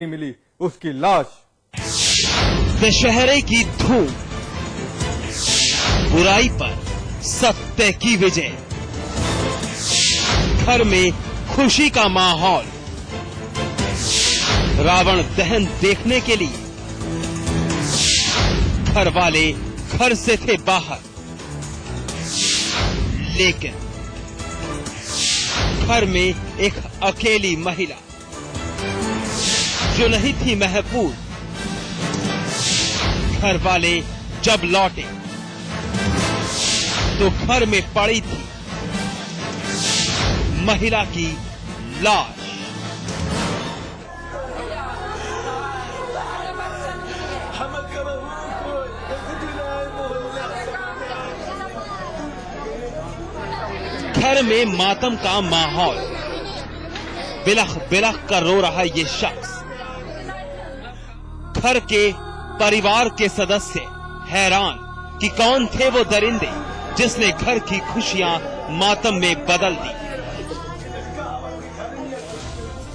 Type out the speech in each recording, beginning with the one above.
मिली उसकी लाश। दशहरे की धूम, बुराई पर सत्य की विजय, घर में खुशी का माहौल। रावण दहन देखने के लिए घर वाले घर से थे बाहर, लेकिन घर में एक अकेली महिला जो नहीं थी महफूज। घर वाले जब लौटे तो घर में पड़ी थी महिला की लाश। घर में मातम का माहौल, बिलख बिलख कर रो रहा ये शख्स। घर के परिवार के सदस्य हैरान कि कौन थे वो दरिंदे जिसने घर की खुशियां मातम में बदल दी।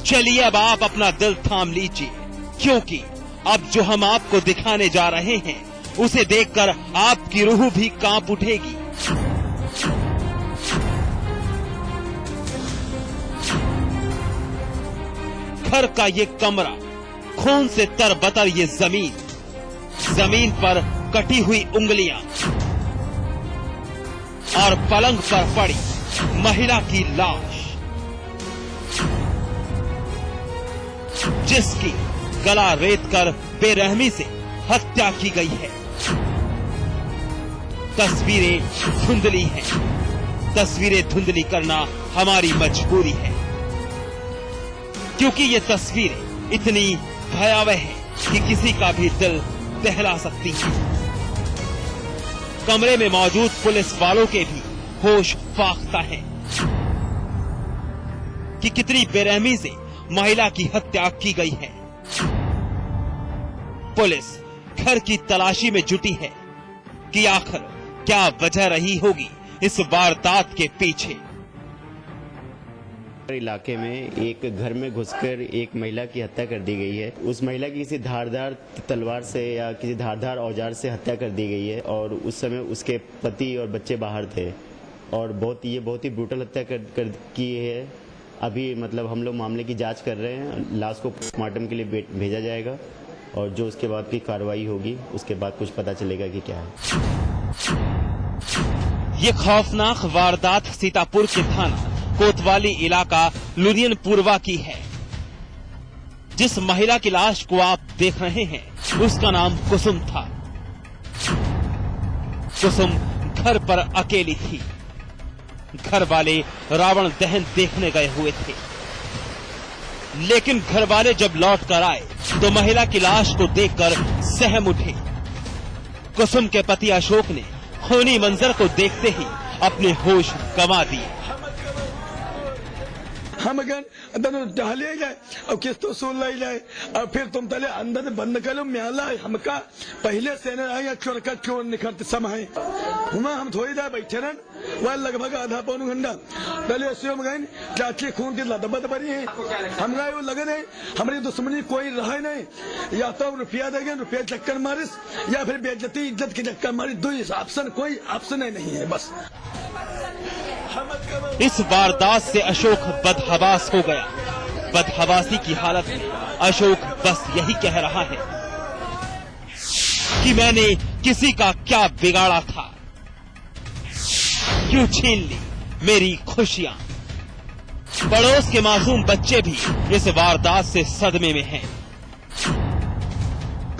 चलिए अब आप अपना दिल थाम लीजिए, क्योंकि अब जो हम आपको दिखाने जा रहे हैं उसे देखकर आपकी रूह भी कांप उठेगी। घर का ये कमरा, खून से तरबतर ये जमीन पर कटी हुई उंगलियां और पलंग पर पड़ी महिला की लाश, जिसकी गला रेतकर बेरहमी से हत्या की गई है। तस्वीरें धुंधली हैं, तस्वीरें धुंधली करना हमारी मजबूरी है, क्योंकि ये तस्वीरें इतनी भयावह है कि किसी का भी दिल दहला सकती है। कमरे में मौजूद पुलिस वालों के भी होश फाख्ता है कि कितनी बेरहमी से महिला की हत्या की गई है। पुलिस घर की तलाशी में जुटी है कि आखिर क्या वजह रही होगी इस वारदात के पीछे। इलाके में एक घर में घुसकर एक महिला की हत्या कर दी गई है। उस महिला की किसी धारदार तलवार से या किसी धारदार औजार से हत्या कर दी गई है और उस समय उसके पति और बच्चे बाहर थे और बहुत ही ब्रूटल हत्या कर की है। अभी मतलब हम लोग मामले की जांच कर रहे हैं, लाश को पोस्टमार्टम के लिए भेजा जाएगा और जो उसके बाद की कार्रवाई होगी उसके बाद कुछ पता चलेगा कि क्या है। ये खौफनाक वारदात सीतापुर के थाना कोतवाली इलाका लुधियन पूर्वा की है। जिस महिला की लाश को आप देख रहे हैं उसका नाम कुसुम था। कुसुम घर पर अकेली थी। घर वाले रावण दहन देखने गए हुए थे, लेकिन घर वाले जब लौट कर आए तो महिला की लाश को देखकर सहम उठे। कुसुम के पति अशोक ने खूनी मंजर को देखते ही अपने होश गंवा दिए। हम अगर टहले जाए और किस तो सुन लाई जाए और फिर तुम तले अंदर बंद कर लो म्याला हमका पहले से आए चोर का चोर निखरते समय हम थोड़ी देर बैठे रन वह लगभग आधा पौन घंटा पहले गए चाची खून की लदबद भरी है। हम गए वो लगे नहीं, हमारी दुश्मनी कोई रहा नहीं, या तो रुपया देंगे रुपया चक्कर मारिस या फिर बेइज्जती इज्जत के चक्कर मारी, दो ऑप्शन कोई ऑप्शन नहीं है बस। इस वारदात से अशोक बदहवास हो गया। बदहवासी की हालत में अशोक बस यही कह रहा है कि मैंने किसी का क्या बिगाड़ा था, क्यों छीन ली मेरी खुशियां। पड़ोस के मासूम बच्चे भी इस वारदात से सदमे में हैं।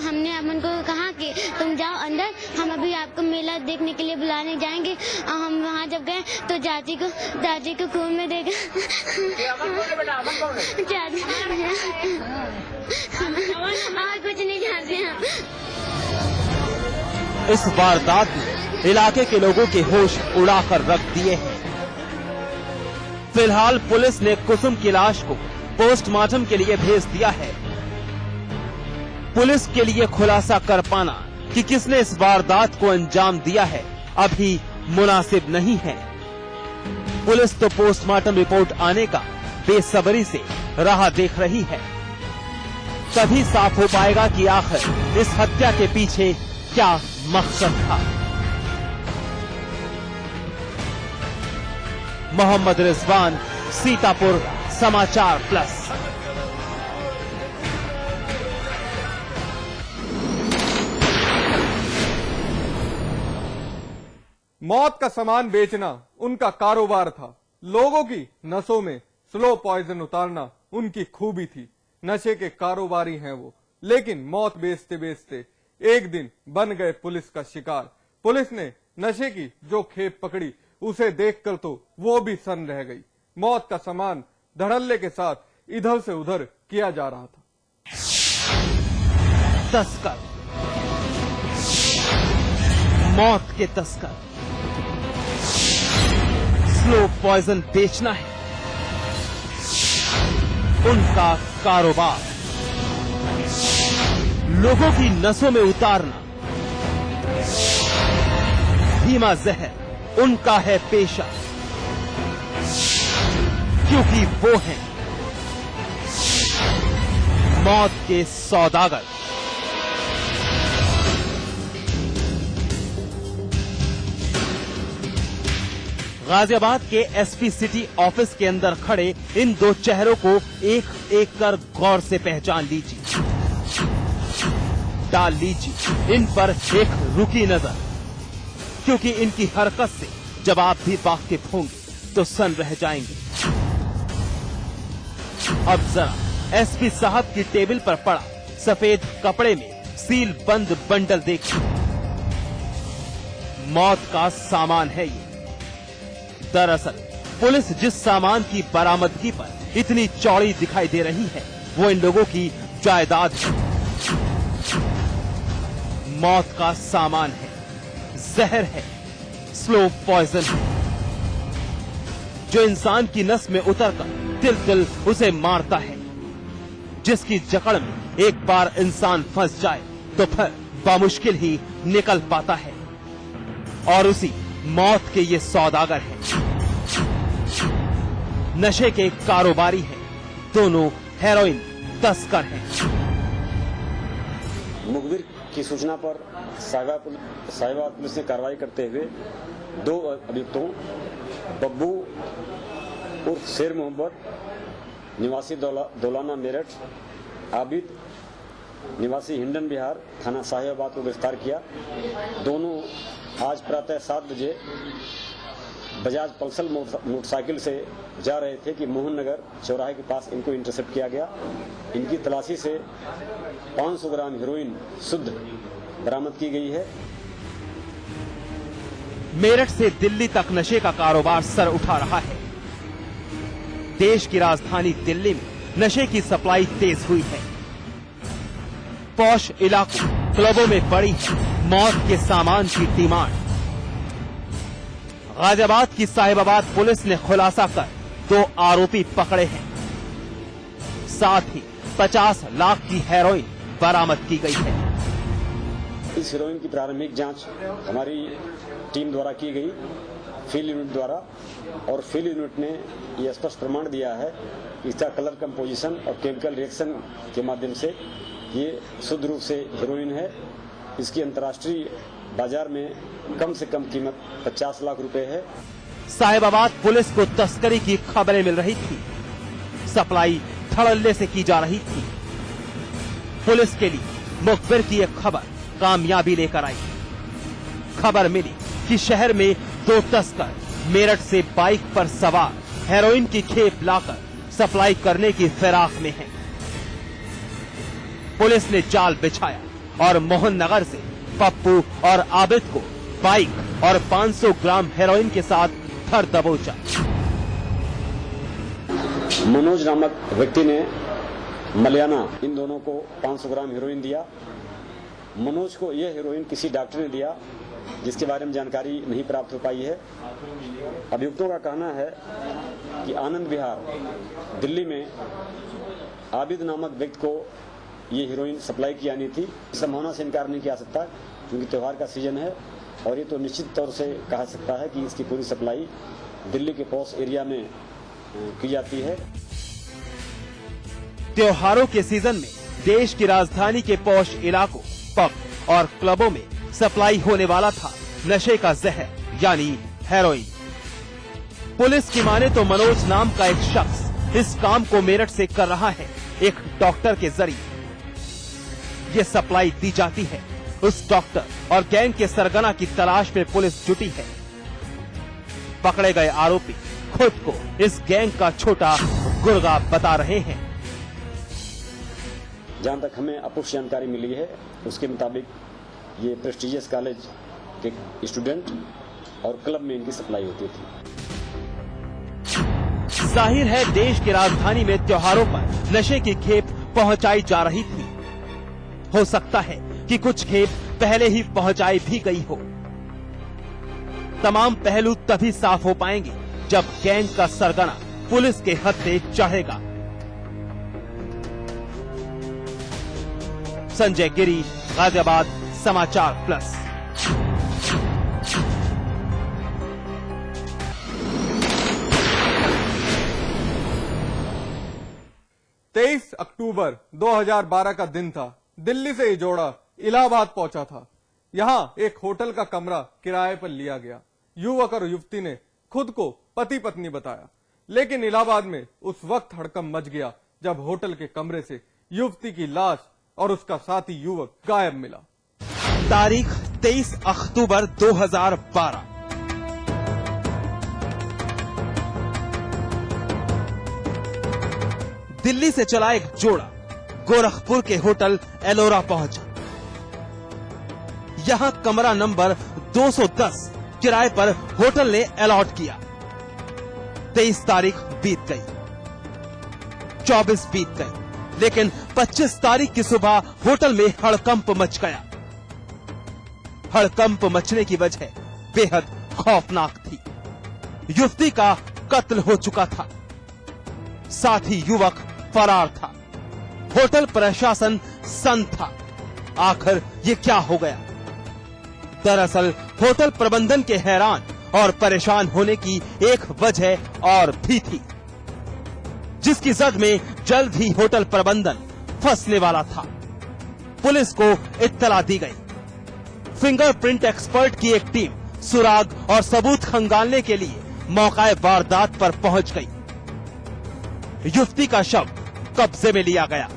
हमने अमन को कहा कि तुम जाओ अंदर, हम अभी आपको मेला देखने के लिए बुलाने जाएंगे। और हम वहाँ जब गए तो दादी को खून में देखा। और कुछ नहीं जानते हम। इस वारदात ने इलाके के लोगों के होश उड़ाकर रख दिए हैं। फिलहाल पुलिस ने कुसुम की लाश को पोस्टमार्टम के लिए भेज दिया है। पुलिस के लिए खुलासा कर पाना कि किसने इस वारदात को अंजाम दिया है अभी मुनासिब नहीं है। पुलिस तो पोस्टमार्टम रिपोर्ट आने का बेसब्री से राह देख रही है। तभी साफ हो पाएगा कि आखिर इस हत्या के पीछे क्या मकसद था। मोहम्मद रिजवान, सीतापुर, समाचार प्लस। मौत का सामान बेचना उनका कारोबार था। लोगों की नसों में स्लो पॉइजन उतारना उनकी खूबी थी। नशे के कारोबारी हैं वो, लेकिन मौत बेचते बेचते एक दिन बन गए पुलिस का शिकार। पुलिस ने नशे की जो खेप पकड़ी उसे देखकर तो वो भी सन्न रह गई। मौत का सामान धड़ल्ले के साथ इधर से उधर किया जा रहा था। तस्कर, मौत के तस्कर, स्लो पॉइजन बेचना है उनका कारोबार। लोगों की नसों में उतारना, धीमा जहर उनका है पेशा, क्योंकि वो हैं मौत के सौदागर। गाजियाबाद के एसपी सिटी ऑफिस के अंदर खड़े इन दो चेहरों को एक एक कर गौर से पहचान लीजिए, डाल लीजिए इन पर एक रुकी नजर, क्योंकि इनकी हरकत से जब आप भी वाकिफ होंगे तो सन रह जाएंगे। अब जरा एसपी साहब की टेबल पर पड़ा सफेद कपड़े में सील बंद बंडल देखिए। मौत का सामान है ये। दरअसल पुलिस जिस सामान की बरामदगी पर इतनी चौड़ी दिखाई दे रही है वो इन लोगों की जायदाद है। मौत का सामान है, जहर है, स्लो पॉइजन है, जो इंसान की नस में उतरकर तिल तिल उसे मारता है, जिसकी जकड़ में एक बार इंसान फंस जाए तो फिर बामुश्किल ही निकल पाता है। और उसी मौत के ये सौदागर हैं, नशे के कारोबारी हैं, दोनों हेरोइन तस्कर हैं। मुखबिर की सूचना पर साहिबाबाद पुलिस ने कार्रवाई करते हुए दो अभियुक्तों बब्बू उर्फ शेर मोहम्मद निवासी दौलाना मेरठ, आबिद निवासी हिंडन बिहार थाना साहिबाबाद को गिरफ्तार किया। दोनों आज प्रातः 7 बजे बजाज पल्सर मोटरसाइकिल से जा रहे थे कि मोहन नगर चौराहे के पास इनको इंटरसेप्ट किया गया। इनकी तलाशी से 500 ग्राम हेरोइन शुद्ध बरामद की गई है। मेरठ से दिल्ली तक नशे का कारोबार सर उठा रहा है। देश की राजधानी दिल्ली में नशे की सप्लाई तेज हुई है। पौश इलाकों, क्लबों में बढ़ी है मौत के सामान की डिमांड। गाजियाबाद की साहिबाबाद पुलिस ने खुलासा कर 2 आरोपी पकड़े हैं। साथ ही 50 लाख की हेरोइन बरामद की गई है। इस हेरोइन की प्रारंभिक जांच हमारी टीम द्वारा की गई, फील्ड यूनिट द्वारा, और फील्ड यूनिट ने यह स्पष्ट प्रमाण दिया है कि इसका कलर कंपोजिशन और केमिकल रिएक्शन के माध्यम से ये शुद्ध रूप से हेरोइन है। इसकी अंतर्राष्ट्रीय बाजार में कम से कम कीमत 50 लाख रुपए है। साहिबाबाद पुलिस को तस्करी की खबरें मिल रही थी, सप्लाई धड़ल्ले से की जा रही थी। पुलिस के लिए मुखबिर की एक खबर कामयाबी लेकर आई। खबर मिली कि शहर में 2 तस्कर मेरठ से बाइक पर सवार हेरोइन की खेप लाकर सप्लाई करने की फिराक में हैं। पुलिस ने जाल बिछाया और मोहन नगर से पप्पू और आबिद को बाइक और 500 ग्राम हेरोइन के साथ धर दबोचा। मनोज नामक व्यक्ति ने मलियाना इन दोनों को 500 ग्राम हेरोइन दिया। मनोज को यह हेरोइन किसी डॉक्टर ने दिया जिसके बारे में जानकारी नहीं प्राप्त हो पाई है। अभियुक्तों का कहना है कि आनंद विहार दिल्ली में आबिद नामक व्यक्ति को ये हीरोइन सप्लाई की आनी थी। संभावना से इनकार नहीं किया सकता क्योंकि त्योहार का सीजन है और ये तो निश्चित तौर से कहा सकता है कि इसकी पूरी सप्लाई दिल्ली के पॉश एरिया में की जाती है। त्योहारों के सीजन में देश की राजधानी के पौष इलाकों, पब और क्लबों में सप्लाई होने वाला था नशे का जहर यानी हेरोइन। पुलिस की माने तो मनोज नाम का एक शख्स इस काम को मेरठ से कर रहा है। एक डॉक्टर के जरिए ये सप्लाई दी जाती है। उस डॉक्टर और गैंग के सरगना की तलाश में पुलिस जुटी है। पकड़े गए आरोपी खुद को इस गैंग का छोटा गुर्गा बता रहे हैं। जहां तक हमें अपुष्ट जानकारी मिली है उसके मुताबिक ये प्रेस्टिजियस कॉलेज के स्टूडेंट और क्लब में इनकी सप्लाई होती थी। जाहिर है देश की राजधानी में त्योहारों पर नशे की खेप पहुंचाई जा रही थी। हो सकता है कि कुछ खेप पहले ही पहुंचाई भी गई हो। तमाम पहलू तभी साफ हो पाएंगे जब गैंग का सरगना पुलिस के हत्थे चढ़ेगा। संजय गिरी, गाजियाबाद, समाचार प्लस। तेईस अक्टूबर 2012 का दिन था। दिल्ली से ये जोड़ा इलाहाबाद पहुंचा था। यहां एक होटल का कमरा किराए पर लिया गया। युवक और युवती ने खुद को पति पत्नी बताया, लेकिन इलाहाबाद में उस वक्त हड़कंप मच गया जब होटल के कमरे से युवती की लाश और उसका साथी युवक गायब मिला। तारीख 23 अक्टूबर 2012। दिल्ली से चला एक जोड़ा गोरखपुर के होटल एलोरा पहुंचा। यहां कमरा नंबर 210 किराए पर होटल ने अलॉट किया। 23 तारीख बीत गई, 24 बीत गई, लेकिन 25 तारीख की सुबह होटल में हड़कंप मच गया। हड़कंप मचने की वजह बेहद खौफनाक थी। युवती का कत्ल हो चुका था, साथ ही युवक फरार था। होटल प्रशासन सन्न था। आखिर ये क्या हो गया? दरअसल होटल प्रबंधन के हैरान और परेशान होने की एक वजह और भी थी, जिसकी जद में जल्द ही होटल प्रबंधन फंसने वाला था। पुलिस को इत्तला दी गई। फिंगरप्रिंट एक्सपर्ट की एक टीम सुराग और सबूत खंगालने के लिए मौका वारदात पर पहुंच गई। युवती का शव कब्जे में लिया गया।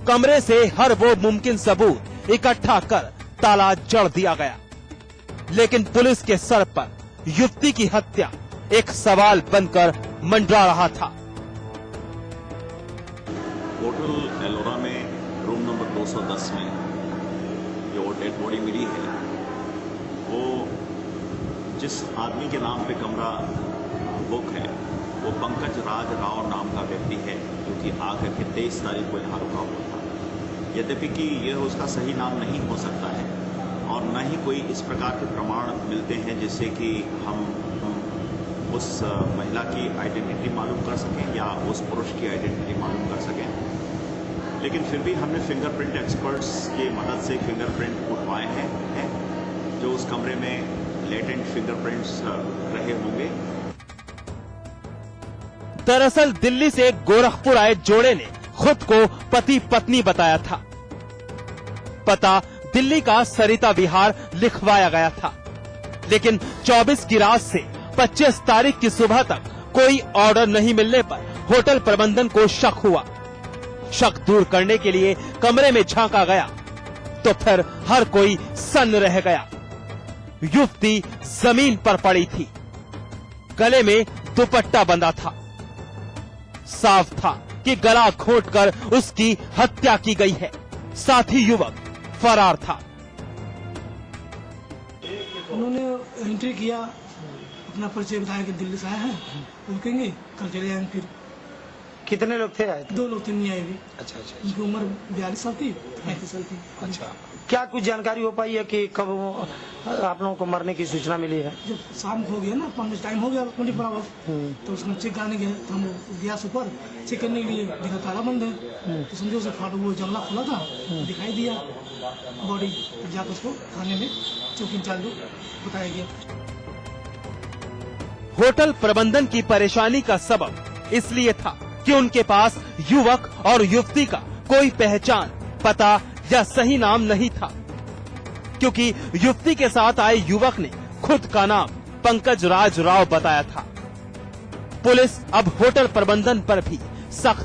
कमरे से हर वो मुमकिन सबूत इकट्ठा कर ताला जड़ दिया गया, लेकिन पुलिस के सर पर युवती की हत्या एक सवाल बनकर मंडरा रहा था। होटल एलोरा में रूम नंबर 210 में जो डेड बॉडी मिली है, वो जिस आदमी के नाम पे कमरा बुक है वो पंकज राज राव नाम का व्यक्ति है, जो कि आकर के 23 तारीख को यहाँ रुका हुआ था। यद्यपि कि यह उसका सही नाम नहीं हो सकता है और न ही कोई इस प्रकार के प्रमाण मिलते हैं जिससे कि हम उस महिला की आइडेंटिटी मालूम कर सकें या उस पुरुष की आइडेंटिटी मालूम कर सकें। लेकिन फिर भी हमने फिंगरप्रिंट एक्सपर्ट्स की मदद से फिंगरप्रिंट उठवाए हैं जो उस कमरे में लेटेंट फिंगरप्रिंट्स रहे होंगे। दरअसल दिल्ली से गोरखपुर आए जोड़े ने खुद को पति पत्नी बताया था। पता दिल्ली का सरिता विहार लिखवाया गया था, लेकिन 24 की रात से 25 तारीख की सुबह तक कोई ऑर्डर नहीं मिलने पर होटल प्रबंधन को शक हुआ। शक दूर करने के लिए कमरे में झांका गया तो फिर हर कोई सन्न रह गया। युवती जमीन पर पड़ी थी, गले में दुपट्टा बंधा था। साफ था कि गला घोंटकर उसकी हत्या की गई है। साथ ही युवक फरार था। उन्होंने एंट्री किया, अपना परिचय बताया कि दिल्ली से आए हैं, रुकेंगे, कल चले जाएंगे। फिर कितने लोग थे आए थे? 2 लोग थे, नहीं आए भी। अच्छा अच्छा। उनकी उम्र 42 साल थी, 35 साल थी। अच्छा, क्या कुछ जानकारी हो पाई है कि कब आप लोगों को मरने की सूचना मिली है? जब शाम हो गया ना, 5 टाइम हो गया 20 बराबर, तो उसमें चेक कराने गए तो हम गया सुपर चेक करने के लिए, देखा ताला बंद है। तो समझो उसे फाटक वो जंगला खुला था, दिखाई दिया बॉडी, जाकर उसको थाने में चौकी इंचार्ज बताया गया। होटल प्रबंधन की परेशानी का सबब इसलिए था कि उनके पास युवक और युवती का कोई पहचान, पता या सही नाम नहीं था, क्योंकि युवती के साथ आए युवक ने खुद का नाम पंकज राज राव बताया था। पुलिस अब होटल प्रबंधन पर भी सख्त